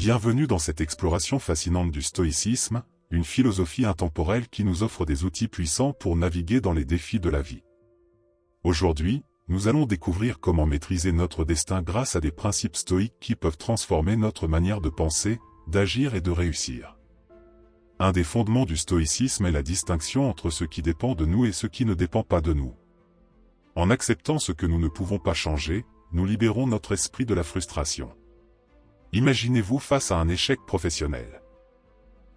Bienvenue dans cette exploration fascinante du stoïcisme, une philosophie intemporelle qui nous offre des outils puissants pour naviguer dans les défis de la vie. Aujourd'hui, nous allons découvrir comment maîtriser notre destin grâce à des principes stoïques qui peuvent transformer notre manière de penser, d'agir et de réussir. Un des fondements du stoïcisme est la distinction entre ce qui dépend de nous et ce qui ne dépend pas de nous. En acceptant ce que nous ne pouvons pas changer, nous libérons notre esprit de la frustration. Imaginez-vous face à un échec professionnel.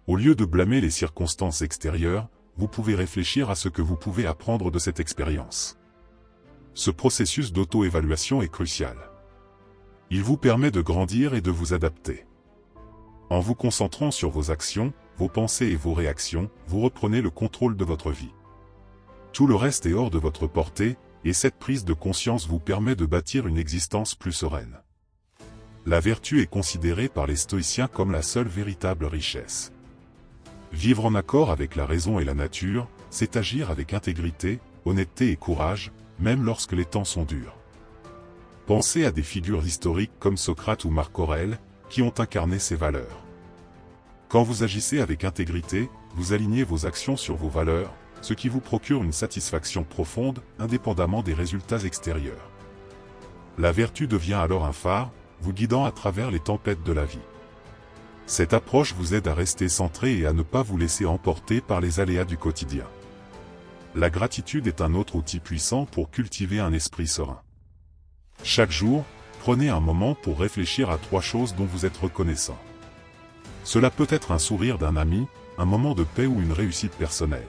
Au lieu de blâmer les circonstances extérieures, vous pouvez réfléchir à ce que vous pouvez apprendre de cette expérience. Ce processus d'auto-évaluation est crucial. Il vous permet de grandir et de vous adapter. En vous concentrant sur vos actions, vos pensées et vos réactions, vous reprenez le contrôle de votre vie. Tout le reste est hors de votre portée, et cette prise de conscience vous permet de bâtir une existence plus sereine. La vertu est considérée par les stoïciens comme la seule véritable richesse. Vivre en accord avec la raison et la nature, c'est agir avec intégrité, honnêteté et courage, même lorsque les temps sont durs. Pensez à des figures historiques comme Socrate ou Marc Aurèle, qui ont incarné ces valeurs. Quand vous agissez avec intégrité, vous alignez vos actions sur vos valeurs, ce qui vous procure une satisfaction profonde, indépendamment des résultats extérieurs. La vertu devient alors un phare, vous guidant à travers les tempêtes de la vie. Cette approche vous aide à rester centré et à ne pas vous laisser emporter par les aléas du quotidien. La gratitude est un autre outil puissant pour cultiver un esprit serein. Chaque jour, prenez un moment pour réfléchir à 3 choses dont vous êtes reconnaissant. Cela peut être un sourire d'un ami, un moment de paix ou une réussite personnelle.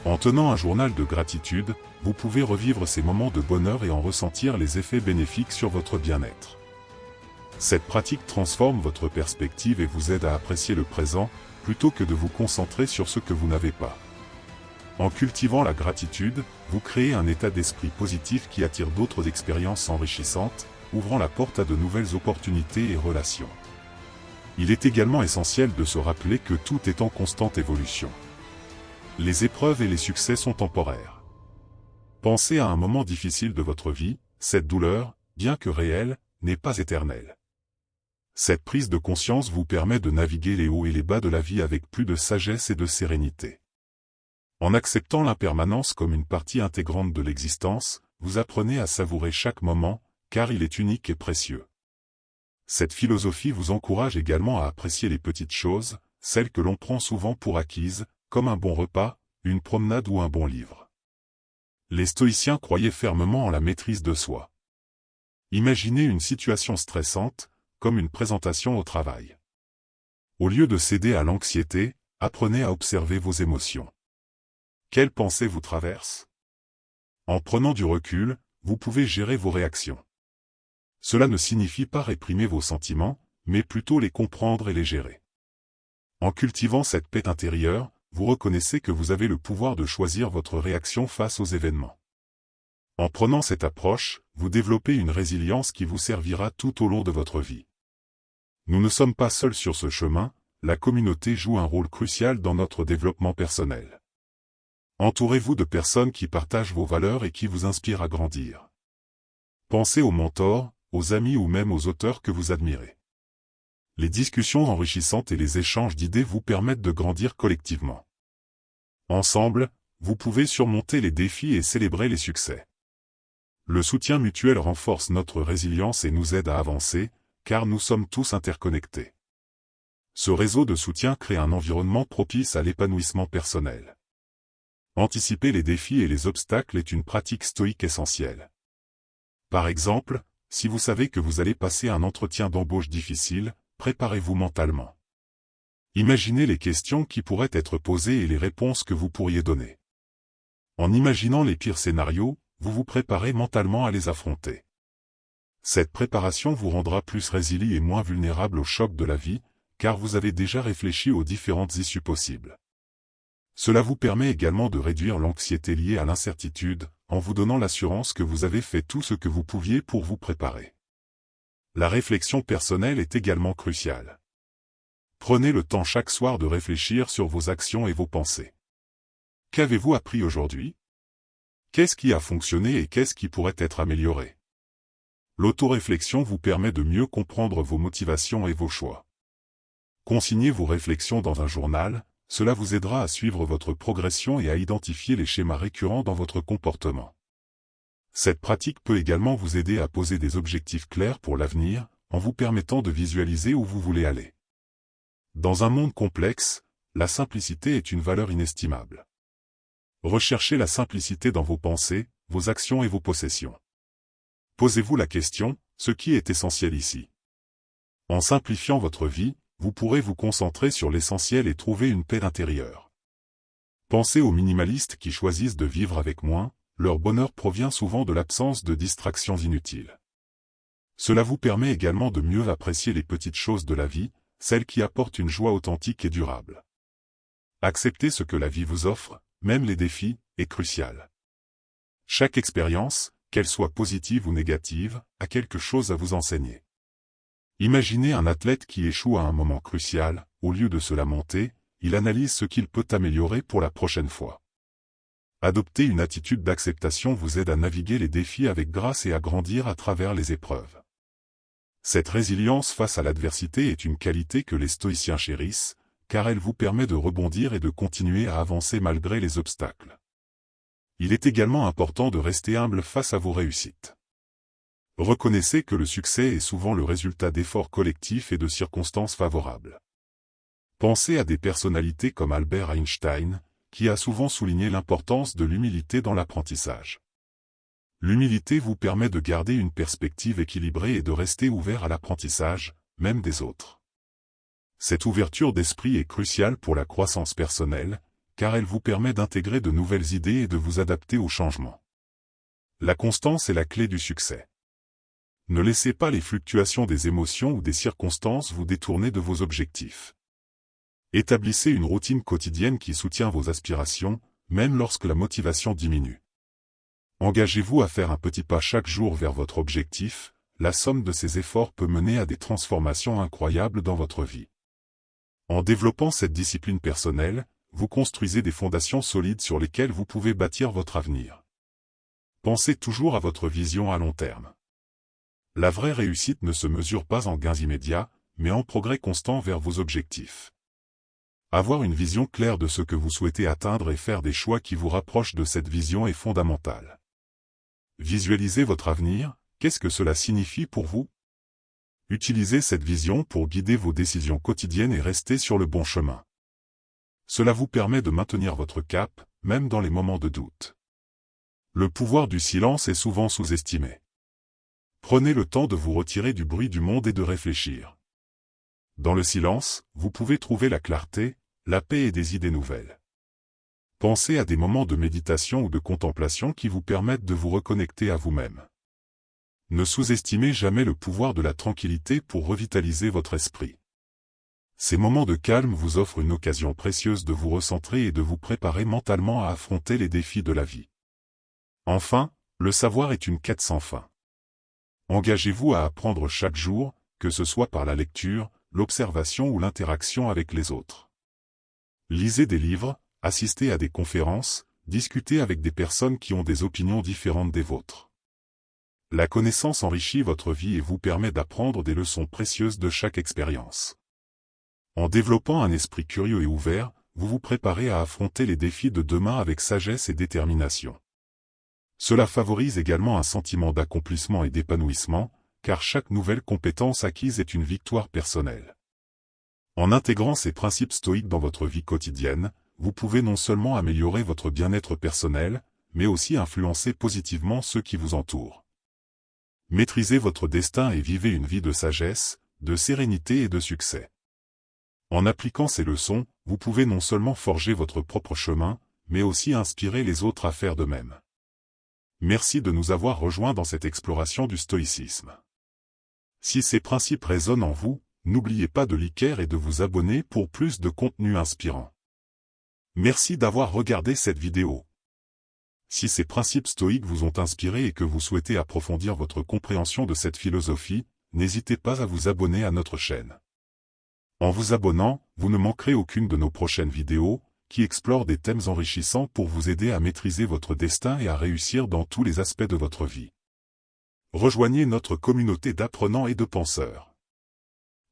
En tenant un journal de gratitude, vous pouvez revivre ces moments de bonheur et en ressentir les effets bénéfiques sur votre bien-être. Cette pratique transforme votre perspective et vous aide à apprécier le présent, plutôt que de vous concentrer sur ce que vous n'avez pas. En cultivant la gratitude, vous créez un état d'esprit positif qui attire d'autres expériences enrichissantes, ouvrant la porte à de nouvelles opportunités et relations. Il est également essentiel de se rappeler que tout est en constante évolution. Les épreuves et les succès sont temporaires. Pensez à un moment difficile de votre vie, cette douleur, bien que réelle, n'est pas éternelle. Cette prise de conscience vous permet de naviguer les hauts et les bas de la vie avec plus de sagesse et de sérénité. En acceptant l'impermanence comme une partie intégrante de l'existence, vous apprenez à savourer chaque moment, car il est unique et précieux. Cette philosophie vous encourage également à apprécier les petites choses, celles que l'on prend souvent pour acquises, comme un bon repas, une promenade ou un bon livre. Les stoïciens croyaient fermement en la maîtrise de soi. Imaginez une situation stressante, comme une présentation au travail. Au lieu de céder à l'anxiété, apprenez à observer vos émotions. Quelles pensées vous traversent? En prenant du recul, vous pouvez gérer vos réactions. Cela ne signifie pas réprimer vos sentiments, mais plutôt les comprendre et les gérer. En cultivant cette paix intérieure, vous reconnaissez que vous avez le pouvoir de choisir votre réaction face aux événements. En prenant cette approche, vous développez une résilience qui vous servira tout au long de votre vie. Nous ne sommes pas seuls sur ce chemin, la communauté joue un rôle crucial dans notre développement personnel. Entourez-vous de personnes qui partagent vos valeurs et qui vous inspirent à grandir. Pensez aux mentors, aux amis ou même aux auteurs que vous admirez. Les discussions enrichissantes et les échanges d'idées vous permettent de grandir collectivement. Ensemble, vous pouvez surmonter les défis et célébrer les succès. Le soutien mutuel renforce notre résilience et nous aide à avancer, car nous sommes tous interconnectés. Ce réseau de soutien crée un environnement propice à l'épanouissement personnel. Anticiper les défis et les obstacles est une pratique stoïque essentielle. Par exemple, si vous savez que vous allez passer un entretien d'embauche difficile, préparez-vous mentalement. Imaginez les questions qui pourraient être posées et les réponses que vous pourriez donner. En imaginant les pires scénarios, vous vous préparez mentalement à les affronter. Cette préparation vous rendra plus résilient et moins vulnérable aux chocs de la vie, car vous avez déjà réfléchi aux différentes issues possibles. Cela vous permet également de réduire l'anxiété liée à l'incertitude, en vous donnant l'assurance que vous avez fait tout ce que vous pouviez pour vous préparer. La réflexion personnelle est également cruciale. Prenez le temps chaque soir de réfléchir sur vos actions et vos pensées. Qu'avez-vous appris aujourd'hui? Qu'est-ce qui a fonctionné et qu'est-ce qui pourrait être amélioré? L'autoréflexion vous permet de mieux comprendre vos motivations et vos choix. Consignez vos réflexions dans un journal, cela vous aidera à suivre votre progression et à identifier les schémas récurrents dans votre comportement. Cette pratique peut également vous aider à poser des objectifs clairs pour l'avenir, en vous permettant de visualiser où vous voulez aller. Dans un monde complexe, la simplicité est une valeur inestimable. Recherchez la simplicité dans vos pensées, vos actions et vos possessions. Posez-vous la question, ce qui est essentiel ici? En simplifiant votre vie, vous pourrez vous concentrer sur l'essentiel et trouver une paix intérieure. Pensez aux minimalistes qui choisissent de vivre avec moins, leur bonheur provient souvent de l'absence de distractions inutiles. Cela vous permet également de mieux apprécier les petites choses de la vie, celles qui apportent une joie authentique et durable. Accepter ce que la vie vous offre, même les défis, est crucial. Chaque expérience, qu'elle soit positive ou négative, a quelque chose à vous enseigner. Imaginez un athlète qui échoue à un moment crucial, au lieu de se lamenter, il analyse ce qu'il peut améliorer pour la prochaine fois. Adopter une attitude d'acceptation vous aide à naviguer les défis avec grâce et à grandir à travers les épreuves. Cette résilience face à l'adversité est une qualité que les stoïciens chérissent, car elle vous permet de rebondir et de continuer à avancer malgré les obstacles. Il est également important de rester humble face à vos réussites. Reconnaissez que le succès est souvent le résultat d'efforts collectifs et de circonstances favorables. Pensez à des personnalités comme Albert Einstein, qui a souvent souligné l'importance de l'humilité dans l'apprentissage. L'humilité vous permet de garder une perspective équilibrée et de rester ouvert à l'apprentissage, même des autres. Cette ouverture d'esprit est cruciale pour la croissance personnelle, car elle vous permet d'intégrer de nouvelles idées et de vous adapter aux changements. La constance est la clé du succès. Ne laissez pas les fluctuations des émotions ou des circonstances vous détourner de vos objectifs. Établissez une routine quotidienne qui soutient vos aspirations, même lorsque la motivation diminue. Engagez-vous à faire un petit pas chaque jour vers votre objectif, la somme de ces efforts peut mener à des transformations incroyables dans votre vie. En développant cette discipline personnelle, vous construisez des fondations solides sur lesquelles vous pouvez bâtir votre avenir. Pensez toujours à votre vision à long terme. La vraie réussite ne se mesure pas en gains immédiats, mais en progrès constant vers vos objectifs. Avoir une vision claire de ce que vous souhaitez atteindre et faire des choix qui vous rapprochent de cette vision est fondamental. Visualisez votre avenir, qu'est-ce que cela signifie pour vous? Utilisez cette vision pour guider vos décisions quotidiennes et rester sur le bon chemin. Cela vous permet de maintenir votre cap, même dans les moments de doute. Le pouvoir du silence est souvent sous-estimé. Prenez le temps de vous retirer du bruit du monde et de réfléchir. Dans le silence, vous pouvez trouver la clarté, la paix et des idées nouvelles. Pensez à des moments de méditation ou de contemplation qui vous permettent de vous reconnecter à vous-même. Ne sous-estimez jamais le pouvoir de la tranquillité pour revitaliser votre esprit. Ces moments de calme vous offrent une occasion précieuse de vous recentrer et de vous préparer mentalement à affronter les défis de la vie. Enfin, le savoir est une quête sans fin. Engagez-vous à apprendre chaque jour, que ce soit par la lecture, l'observation ou l'interaction avec les autres. Lisez des livres, assistez à des conférences, discutez avec des personnes qui ont des opinions différentes des vôtres. La connaissance enrichit votre vie et vous permet d'apprendre des leçons précieuses de chaque expérience. En développant un esprit curieux et ouvert, vous vous préparez à affronter les défis de demain avec sagesse et détermination. Cela favorise également un sentiment d'accomplissement et d'épanouissement, car chaque nouvelle compétence acquise est une victoire personnelle. En intégrant ces principes stoïques dans votre vie quotidienne, vous pouvez non seulement améliorer votre bien-être personnel, mais aussi influencer positivement ceux qui vous entourent. Maîtrisez votre destin et vivez une vie de sagesse, de sérénité et de succès. En appliquant ces leçons, vous pouvez non seulement forger votre propre chemin, mais aussi inspirer les autres à faire de même. Merci de nous avoir rejoints dans cette exploration du stoïcisme. Si ces principes résonnent en vous, n'oubliez pas de liker et de vous abonner pour plus de contenu inspirant. Merci d'avoir regardé cette vidéo. Si ces principes stoïques vous ont inspiré et que vous souhaitez approfondir votre compréhension de cette philosophie, n'hésitez pas à vous abonner à notre chaîne. En vous abonnant, vous ne manquerez aucune de nos prochaines vidéos, qui explorent des thèmes enrichissants pour vous aider à maîtriser votre destin et à réussir dans tous les aspects de votre vie. Rejoignez notre communauté d'apprenants et de penseurs.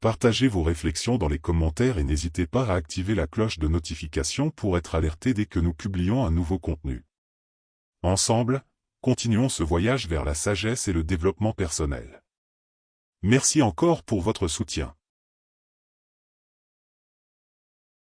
Partagez vos réflexions dans les commentaires et n'hésitez pas à activer la cloche de notification pour être alerté dès que nous publions un nouveau contenu. Ensemble, continuons ce voyage vers la sagesse et le développement personnel. Merci encore pour votre soutien.